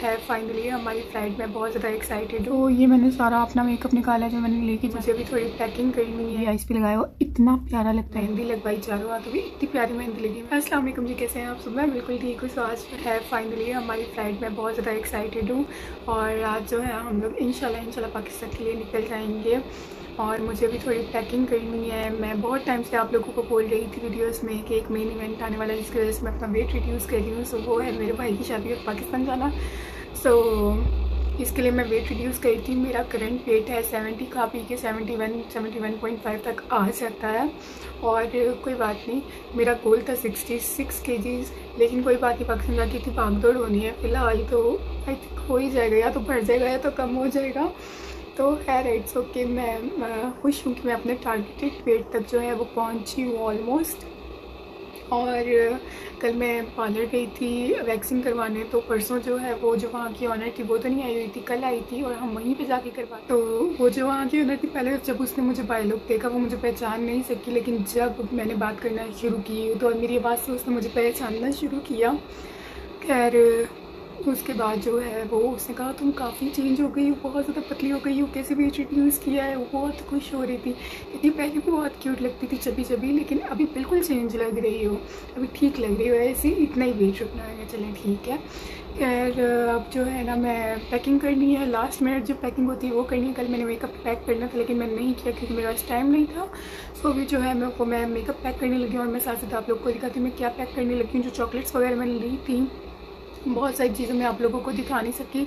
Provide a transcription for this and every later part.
है फाइनली हमारी फ्लाइट में बहुत ज़्यादा एक्साइटेड हूँ। ये मैंने सारा अपना मेकअप निकाला जो मैंने लेके, मुझे अभी थोड़ी पैकिंग करनी है। आइस पे लगाया हुआ इतना प्यारा लगता है, मेहंदी लगवाई चारों हाथों भी, इतनी प्यारी मेहंदी लगी। अस्सलाम वालेकुम जी, कैसे हैं आप सब? मैं बिल्कुल ठीक हूँ। सो आज है फाइनली हमारी फ्लाइट में बहुत ज़्यादा एक्साइटेड हूँ और आज जो है हम लोग इंशाल्लाह पाकिस्तान के लिए निकल जाएंगे और मुझे भी थोड़ी पैकिंग करनी है। मैं बहुत टाइम से आप लोगों को बोल रही थी वीडियोस में कि एक मेन इवेंट आने वाला है जिसकी वजह से मैं अपना वेट रिड्यूस कर रही हूँ। सो वो है मेरे भाई की शादी और पाकिस्तान जाना। सो इसके लिए मैं वेट रिड्यूस करी थी। मेरा करंट वेट है 70, खा पी के 71.5 तक आ सकता है और कोई बात नहीं। मेरा गोल था 66 kgs, लेकिन कोई बात नहीं, पाकिस्तान जाके इतनी भागदौड़ होनी है। फ़िलहाल तो आई थिंक हो ही जाएगा, या तो बढ़ जाएगा या तो कम हो जाएगा। तो है इट्स ओके। मैं खुश हूँ कि मैं अपने टारगेटेड वेट तक जो है वो पहुँची हूँ ऑलमोस्ट। और कल मैं पार्लर गई थी वैक्सिंग करवाने, तो परसों जो है वो जो वहाँ की ऑनर थी वो तो नहीं आई हुई थी, कल आई थी और हम वहीं पे जाके करवा। तो वो जो वहाँ की ऑनर थी, पहले जब उसने मुझे बाय लुक देखा वो मुझे पहचान नहीं सकी, लेकिन जब मैंने बात करना शुरू की तो मेरी आवाज़ से उसने मुझे पहचानना शुरू किया। खैर उसके बाद जो है वो उसने कहा तुम काफ़ी चेंज हो गई हो, बहुत ज़्यादा पतली हो गई हो, कैसे वेट रिड्यूस किया है। वो बहुत खुश हो रही थी क्योंकि पहले भी बहुत क्यूट लगती थी चबी चबी, लेकिन अभी बिल्कुल चेंज लग रही हो, अभी ठीक लग रही हो, ऐसे इतना ही वेट रखना है। चलें ठीक है। खैर अब जो है ना मैं पैकिंग करनी है, लास्ट मिनट जो पैकिंग होती है वो करनी है। कल मैंने मेकअप पैक करना था लेकिन मैंने नहीं किया क्योंकि मेरे पास टाइम नहीं था। सो अभी जो है मैं मेकअप पैक करने लगी हूँ और मैं साथ साथ आप लोग को दिखाती हूँ मैं क्या पैक करने लगी हूँ। जो चॉकलेट्स वगैरह मैंने ली थी, बहुत सारी चीज़ें मैं आप लोगों को दिखा नहीं सकी,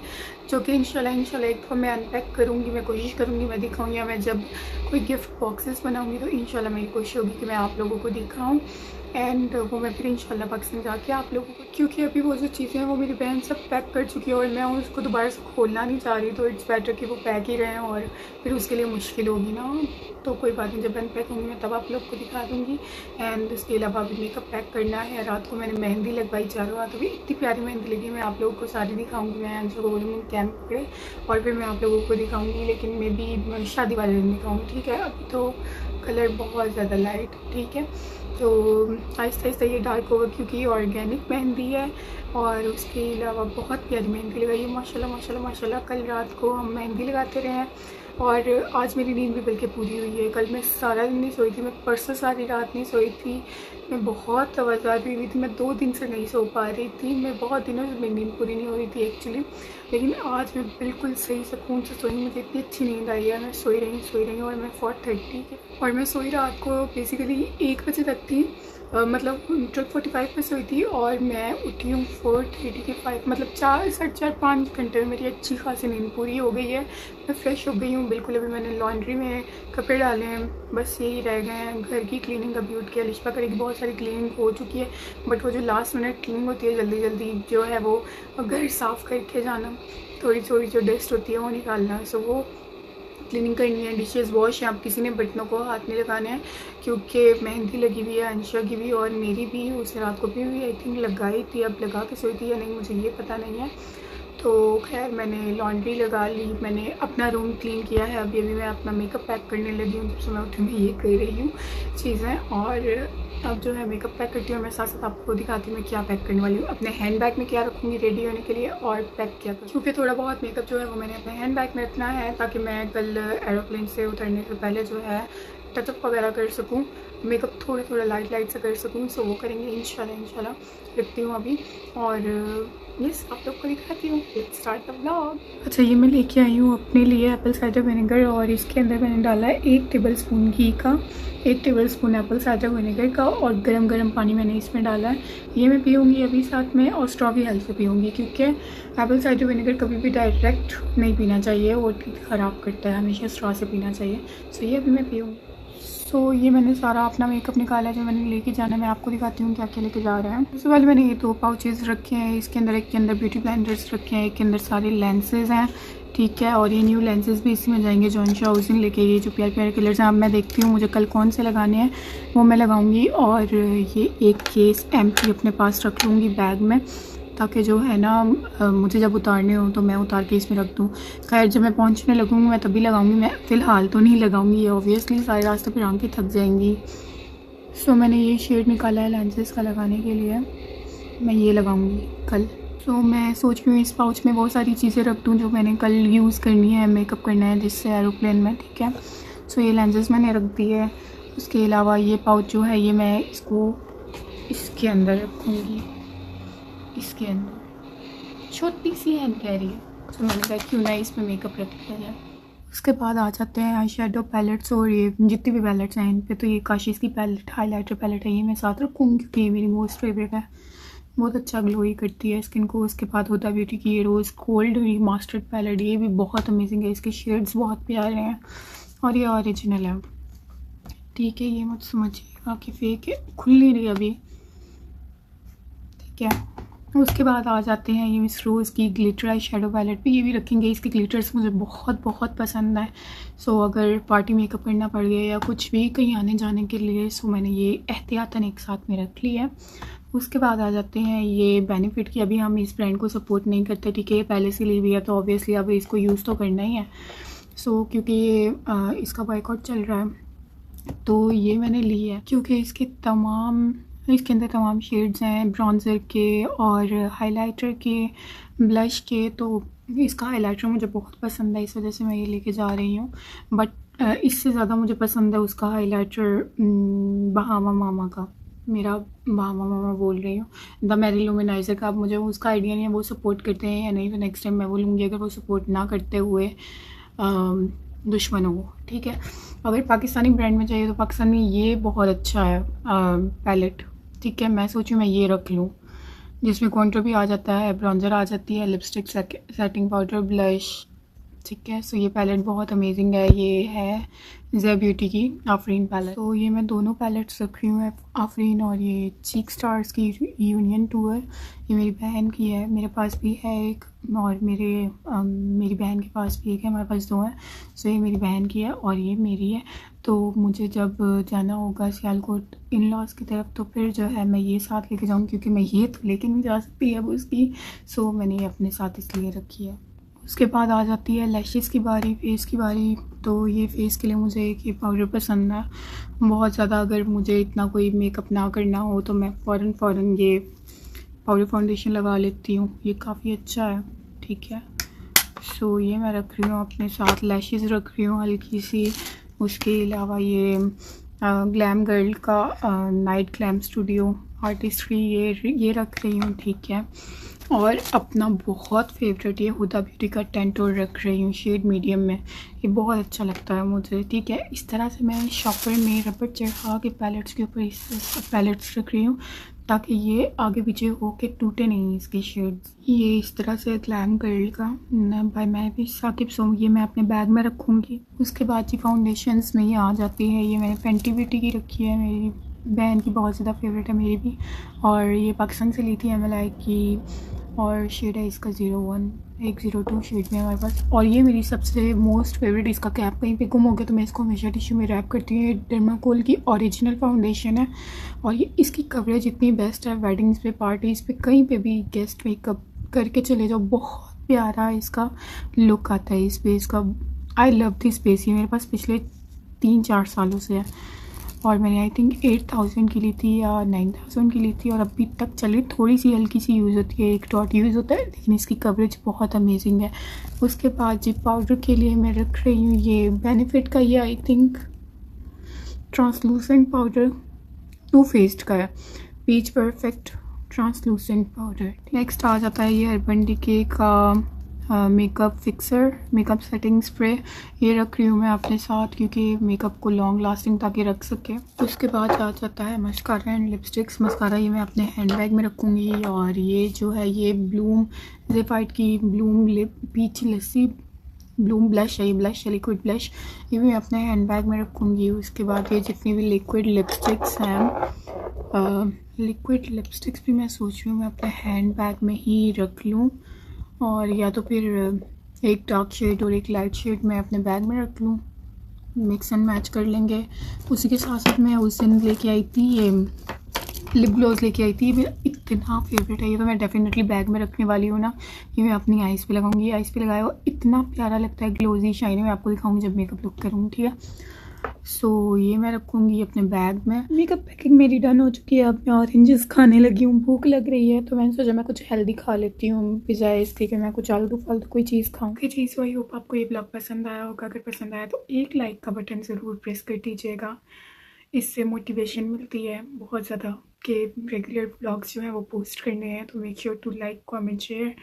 जो कि इंशाल्लाह एक तो मैं अनपैक करूँगी, मैं कोशिश करूँगी मैं दिखाऊँ, या मैं जब कोई गिफ्ट बॉक्सेस बनाऊँगी तो इंशाल्लाह मेरी कोशिश होगी कि मैं आप लोगों को दिखाऊँ। एंड वो मैं फिर इंशाल्लाह पाकिस्तान जाके आप लोगों को, क्योंकि अभी वो जो चीज़ें हैं वो मेरी बहन सब पैक कर चुकी है और मैं उसको दोबारा से खोलना नहीं चाह रही, तो इट्स बेटर कि वो पैक ही रहें और फिर उसके लिए मुश्किल होगी ना। तो कोई बात नहीं, जब अनपैक होंगी मैं तब आप लोग को दिखा दूँगी। एंड उसके अलावा अभी मेकअप पैक करना है। रात को मैंने मेहंदी लगवाई चारों हाथों भी, इतनी प्यारी मेहंदी लगी, मैं आप लोगों को सारी दिखाऊँगी। मैं अंशु को बोलूँगी कैंप पकड़े और फिर मैं आप लोगों को दिखाऊँगी, लेकिन मे बी शादी वाले दिन दिखाऊँगी, ठीक है। अभी तो कलर बहुत ज़्यादा लाइट, ठीक है। तो आहिस्ता आहिस्ता ये डार्क होगा क्योंकि ऑर्गेनिक मेहंदी है और उसके अलावा बहुत प्यारी मेहंदी लगाई है, माशाल्लाह माशाल्लाह माशाल्लाह। कल रात को हम मेहंदी लगाते रहे हैं और आज मेरी नींद भी बल्कि पूरी हुई है। कल मैं सारा दिन नहीं सोई थी, मैं परसों सारी रात नहीं सोई थी, मैं बहुत तवज्जो हुई थी, मैं 2 दिन से नहीं सो पा रही थी, मैं बहुत दिनों से मेरी नींद पूरी नहीं हो रही थी एक्चुअली। लेकिन आज मैं बिल्कुल सही सुकून से सोई, मुझे इतनी अच्छी नींद आई है। मैं सोई रही और मैं 4:30 और मैं सोई रात को बेसिकली 1 बजे तक थी, मतलब 12:45 पे सोई थी और मैं उठी हूँ 4:30 के 5, मतलब 4-4.5 घंटे में मेरी अच्छी खासी नींद पूरी हो गई है। मैं फ़्रेश हो गई हूँ बिल्कुल। अभी मैंने लॉन्ड्री में कपड़े डाले हैं, बस यही रह गए हैं। घर की क्लीनिंग अभी उठ के अलिशा करेगी, बहुत सारी क्लीनिंग हो चुकी है, बट वो जो लास्ट मिनट क्लीनिंग होती है जल्दी जल्दी जो है वो घर साफ़ करके जाना, थोड़ी थोड़ी जो डस्ट होती है वो निकालना, सो वो क्लीनिंग करनी है। डिशेस वॉश हैं, अब किसी ने बर्तनों को हाथ नहीं लगाने हैं क्योंकि मेहंदी लगी हुई है, अंशा की भी और मेरी भी। उसने रात को भी आई थिंक लगाई थी, अब लगा के सोई थी या नहीं मुझे ये पता नहीं है। तो खैर मैंने लॉन्ड्री लगा ली, मैंने अपना रूम क्लीन किया है। अभी मैं अपना मेकअप पैक करने लगी हूँ, जब से मैं उठी मैं ये कर रही हूँ चीज़ें। और अब जो है मेकअप पैक करती हूँ, मैं साथ साथ आपको दिखाती हूँ मैं क्या पैक करने वाली हूँ। अपने हैंड बैग में क्या रखूँगी रेडी होने के लिए और पैक क्या करूँ, क्योंकि थोड़ा बहुत मेकअप जो है वो मैंने अपने हैंड बैग में रखना है ताकि मैं कल एरोप्लेन से उतरने से पहले जो है टचअप वगैरह कर सकूँ, मेकअप थोड़ा थोड़ा लाइट से कर सकूँ। सो वो करेंगे इंशाल्लाह रखती हूँ अभी और यस आप लोग को दिखाती हूँ। Let's start the vlog. अच्छा ये मैं लेके आई हूँ अपने लिए एप्पल साइडर विनेगर और इसके अंदर मैंने डाला है 1 टेबलस्पून घी का, 1 टेबलस्पून एप्पल साइडर विनेगर का और गरम पानी मैंने इसमें डाला है। ये मैं पीऊँगी अभी साथ में और स्ट्रॉबेरी हेल्थ से पीऊँगी क्योंकि एप्पल साइडर विनेगर कभी भी डायरेक्ट नहीं पीना चाहिए, वो ख़राब करता है, हमेशा स्ट्रॉ से पीना चाहिए। सो ये अभी मैं पीऊँगी। सो ये मैंने सारा अपना मेकअप निकाला है जो मैंने लेके जाना है। मैं आपको दिखाती हूँ क्या क्या लेके जा रहे हैं। सबसे पहले मैंने ये 2 पाउचेस रखे हैं, इसके अंदर एक के अंदर ब्यूटी ब्लेंडर्स रखे हैं, एक के अंदर सारे लेंसेज हैं, ठीक है। और ये न्यू लेंसेज भी इसी में जाएंगे जो अंशा उस दिन लेके, ये जो प्यारे प्यारे कलर्स हैं। अब मैं देखती हूँ मुझे कल कौन से लगाने हैं वो मैं लगाऊंगी। और ये एक केस एम्प्टी अपने पास रख लूँगी बैग में ताकि जो है ना मुझे जब उतारने हो तो मैं उतार के इसमें रख दूँ। खैर जब मैं पहुँचने लगूँगी मैं तभी लगाऊंगी, मैं फ़िलहाल तो नहीं लगाऊंगी ऑब्वियसली, सारे रास्ते फिर आंखें थक जाएंगी। सो मैंने ये शेड निकाला है लेंसेज का लगाने के लिए, मैं ये लगाऊंगी कल। सो मैं सोच रही हूँ इस पाउच में बहुत सारी चीज़ें रख दूँ जो मैंने कल यूज़ करनी है, मेकअप करना है जिससे एरोप्लेन में, ठीक है। सो ये लेंसेज मैंने रख दी है। उसके अलावा ये पाउच जो है ये मैं इसको इसके अंदर रखूँगी, इसके अंदर छोटी सी हैंड कैरी है, तो मैंने कहा क्यों ना इसमें मेकअप रख लिया जाए। उसके बाद आ जाते हैं आई शेडो पैलेट्स, और ये जितनी भी पैलेट्स हैं इन पे, तो ये काशिश की पैलेट हाइलाइटर पैलेट है, ये मैं साथ रखूँगी क्योंकि ये मेरी मोस्ट फेवरेट है, बहुत अच्छा ग्लोई करती है स्किन को। उसके बाद हुदा ब्यूटी की ये रोज़ गोल्ड मास्टर्ड पैलेट, ये भी बहुत अमेजिंग है, इसके शेड्स बहुत प्यारे हैं और ये ओरिजिनल है, ठीक है। ये मत समझिएगा कि फेक है, खुल नहीं रही अभी, ठीक है। उसके बाद आ जाते हैं ये मिस रोज़ की ग्लिटर आई शेडो पैलेट भी, ये भी रखेंगे। इसके ग्लिटर्स मुझे बहुत बहुत पसंद है। सो अगर पार्टी मेकअप करना पड़ गया या कुछ भी कहीं आने जाने के लिए, सो मैंने ये एहतियातन एक साथ में रख लिया है। उसके बाद आ जाते हैं ये बेनिफिट की, अभी हम इस ब्रांड को सपोर्ट नहीं करते, ठीक है, पहले से ली हुई है तो ऑब्वियसली अब इसको यूज़ तो करना ही है। सो क्योंकि ये इसका बॉयकॉट चल रहा है तो ये मैंने ली है, क्योंकि इसके अंदर तमाम शेड्स हैं ब्रॉन्ज़र के और हाइलाइटर के, ब्लश के, तो इसका हाइलाइटर मुझे बहुत पसंद है, इस वजह से मैं ये लेके जा रही हूँ। बट इससे ज़्यादा मुझे पसंद है उसका हाइलाइटर बहामा मामा का, मेरा बहामा मामा बोल रही हूँ, द मैरी लुमिनाइज़र का। अब मुझे उसका आइडिया नहीं है वो सपोर्ट करते हैं या नहीं, तो नेक्स्ट टाइम मैं बोलूँगी अगर वो सपोर्ट ना करते हुए दुश्मनों को, ठीक है। अगर पाकिस्तानी ब्रांड में चाहिए तो पाकिस्तान में ये बहुत अच्छा है पैलेट, ठीक है। मैं सोचूँ मैं ये रख लूँ, जिसमें कॉन्टूर भी आ जाता है, ब्रॉन्ज़र आ जाती है, लिपस्टिक, सेटिंग पाउडर, ब्लश, ठीक है। सो ये पैलेट बहुत अमेजिंग है, ये है ज़े ब्यूटी की आफरीन पैलेट। तो ये मैं दोनों पैलेट्स रख रही हूँ, आफरीन और ये चीक स्टार्स की यूनियन टूर, ये मेरी बहन की है, मेरे पास भी है एक, और मेरी बहन के पास भी एक है, हमारे पास दो हैं। सो ये मेरी बहन की है और ये मेरी है। तो मुझे जब जाना होगा सियालकोट इन लॉज की तरफ तो फिर जो है मैं ये साथ लेके जाऊँगी, क्योंकि मैं ये तो लेके नहीं जा सकती अब उसकी, सो मैंने ये अपने साथ इसलिए रखी है। उसके बाद आ जाती है लैशेस की बारी, फेस की बारी। तो ये फेस के लिए मुझे एक ये पाउडर पसंद है बहुत ज़्यादा, अगर मुझे इतना कोई मेकअप ना करना हो तो मैं फ़ौरन ये पाउडर फाउंडेशन लगा लेती हूँ, ये काफ़ी अच्छा है, ठीक है। सो ये मैं रख रही हूँ अपने साथ, लैशेस रख रही हूँ हल्की सी। उसके अलावा ये ग्लैम गर्ल का नाइट ग्लैम स्टूडियो आर्टिस्ट्री ये रख रही हूँ, ठीक है। और अपना बहुत फेवरेट ये हुदा ब्यूटी का टेंटोर रख रही हूँ शेड मीडियम में, ये बहुत अच्छा लगता है मुझे, ठीक है। इस तरह से मैं शॉपर में रबर चढ़ा के पैलेट्स के ऊपर इस पैलेट्स रख रही हूँ ताकि ये आगे पीछे हो के टूटे नहीं इसके शेड्स। ये इस तरह से ग्लैम गर्ल का भाई मैं भी साकिब सो, ये मैं अपने बैग में रखूँगी। उसके बाद जी फाउंडेशंस में ये आ जाती है, ये मैंने फेंटी ब्यूटी की रखी है, मेरी बहन की बहुत ज़्यादा फेवरेट है, मेरी भी, और ये पाकिस्तान से ली थी MLI की, और शेड है इसका 0102 शेड में हमारे पास। और ये मेरी सबसे मोस्ट फेवरेट, इसका कैप कहीं पे गुम हो गया तो मैं इसको हमेशा टिश्यू में रैप करती हूँ। ये डर्माकोल की ओरिजिनल फाउंडेशन है और ये इसकी कवरेज इतनी बेस्ट है, वेडिंग्स पे, पार्टीज़ पे, कहीं पे भी गेस्ट मेकअप करके चले जाओ, बहुत प्यारा इसका लुक आता है इस फेस का। आई लव दिस फेस, ये मेरे पास पिछले 3-4 सालों से है और मैंने आई थिंक 8000 की ली थी या 9000 की ली थी और अभी तक चली, थोड़ी सी हल्की सी यूज़ होती है, एक डॉट यूज़ होता है, लेकिन इसकी कवरेज बहुत अमेजिंग है। उसके बाद जी पाउडर के लिए मैं रख रही हूँ ये बेनिफिट का, ये I think translucent powder Too Faced का है, peach perfect translucent powder. Next आ जाता है ये अर्बन डिके का makeup fixer, makeup setting spray, ये रख रही हूँ मैं अपने साथ क्योंकि मेकअप को लॉन्ग लास्टिंग ताकि रख सके। उसके बाद आ जाता है मस्कारा एंड लिपस्टिक्स। मस्कारा ये मैं अपने हैंड बैग में रखूँगी और ये जो है ये ब्लूम ज़ेफाइट की ब्लूम लिप पीच लस्सी ब्लूम ब्लश है, ये ब्लश है लिक्विड ब्लश, ये भी मैं अपने हैंड बैग में रखूँगी। उसके बाद ये जितनी भी लिक्विड लिपस्टिक्स हैं, लिक्विड लिपस्टिक्स भी मैं सोच रही हूँ मैं अपने हैंड बैग में ही रख लूँ और या तो फिर एक डार्क शेड और एक लाइट शेड मैं अपने बैग में रख लूँ, मिक्स एंड मैच कर लेंगे। उसी के साथ साथ मैं उस दिन लेके आई थी ये लिप ग्लोज लेके आई थी, मेरा इतना फेवरेट है, ये तो मैं डेफिनेटली बैग में रखने वाली हूँ ना। ये मैं अपनी आइज़ पे लगाऊंगी, आइज़ पे लगाया हुआ इतना प्यारा लगता है, ग्लोजी शाइनी। मैं आपको दिखाऊंगी जब मेकअप लुक करूँगी, ठीक है। सो ये मैं रखूँगी अपने बैग में। मेकअप पैकिंग मेरी डन हो चुकी है। अब मैं ऑरेंजेस खाने लगी हूँ, भूख लग रही है तो मैंने सोचा मैं कुछ हेल्दी खा लेती हूँ बजाय इसके कि मैं कुछ आलतू फालतू कोई चीज़ खाऊँ। की चीज़ वही होप आपको ये ब्लॉग पसंद आया होगा। अगर पसंद आया तो एक लाइक का बटन ज़रूर प्रेस कर दीजिएगा, इससे मोटिवेशन मिलती है बहुत ज़्यादा कि रेगुलर ब्लॉग्स जो हैं वो पोस्ट करने हैं। तो make sure to like, comment, share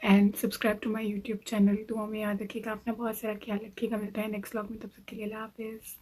and subscribe to my YouTube channel. दुआ में याद रखिएगा, अपना बहुत सारा ख्याल रखिएगा। मिलता है नेक्स्ट ब्लॉग में, तब तक के लिए अल्लाह हाफिज़।